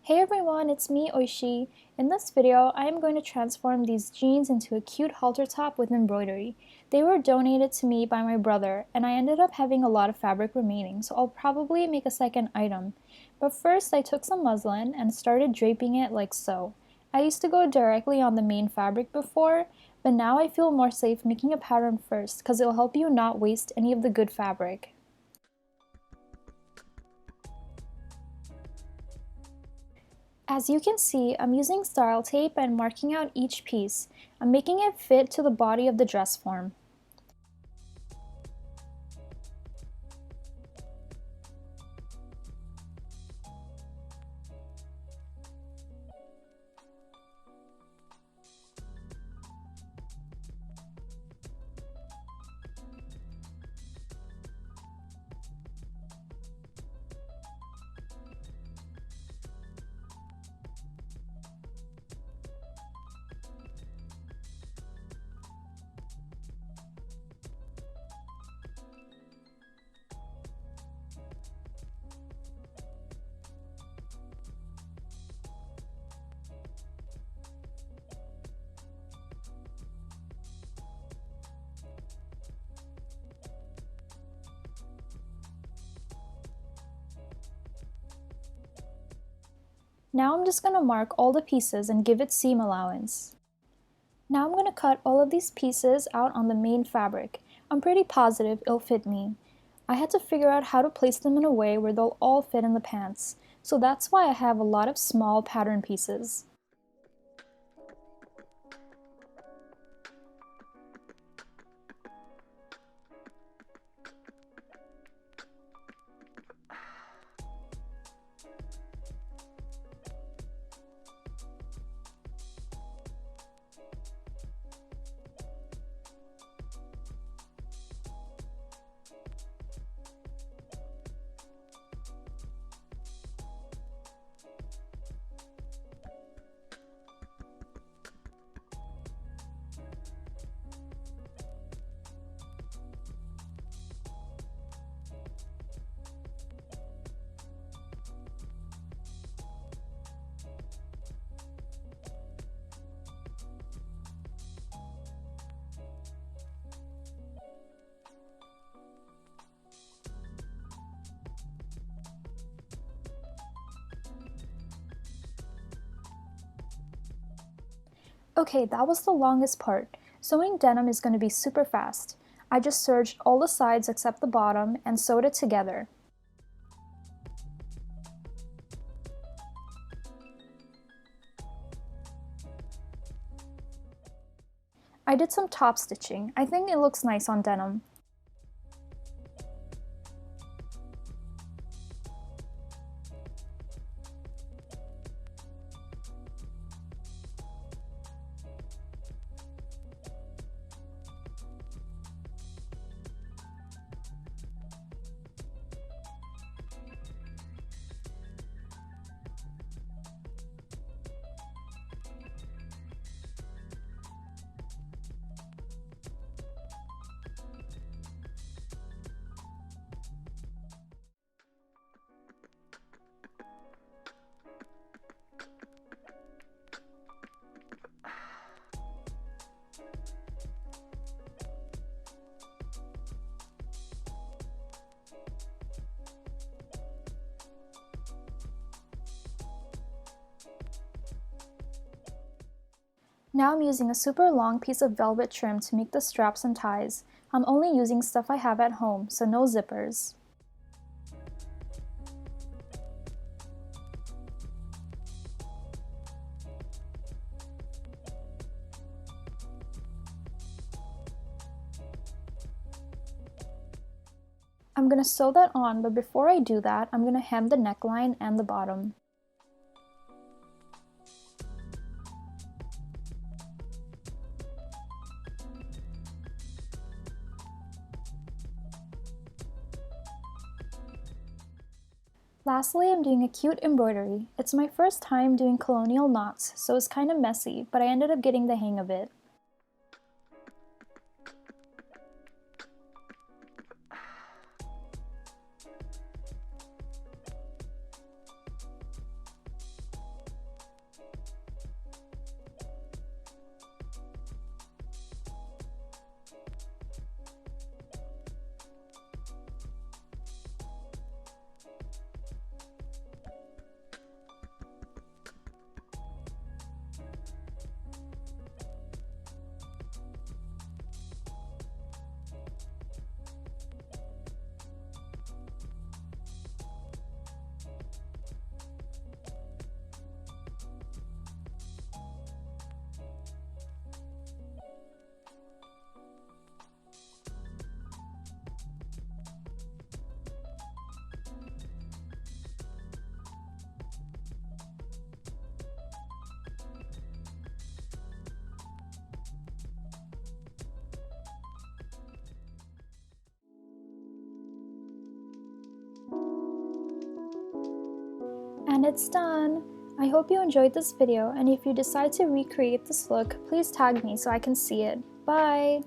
Hey everyone, it's me, Oishi. In this video, I am going to transform these jeans into a cute halter top with embroidery. They were donated to me by my brother, and I ended up having a lot of fabric remaining, so I'll probably make a second item. But first, I took some muslin and started draping it like so. I used to go directly on the main fabric before, but now I feel more safe making a pattern first because it will help you not waste any of the good fabric. As you can see, I'm using style tape and marking out each piece. I'm making it fit to the body of the dress form. Now I'm just going to mark all the pieces and give it seam allowance. Now I'm going to cut all of these pieces out on the main fabric. I'm pretty positive it'll fit me. I had to figure out how to place them in a way where they'll all fit in the pants, so that's why I have a lot of small pattern pieces. Okay, that was the longest part. Sewing denim is going to be super fast. I just serged all the sides except the bottom and sewed it together. I did some top stitching. I think it looks nice on denim. Now I'm using a super long piece of velvet trim to make the straps and ties. I'm only using stuff I have at home, so no zippers. I'm going to sew that on, but before I do that, I'm going to hem the neckline and the bottom. Lastly, I'm doing a cute embroidery. It's my first time doing colonial knots, so it's kind of messy, but I ended up getting the hang of it. And it's done! I hope you enjoyed this video, and if you decide to recreate this look, please tag me so I can see it. Bye!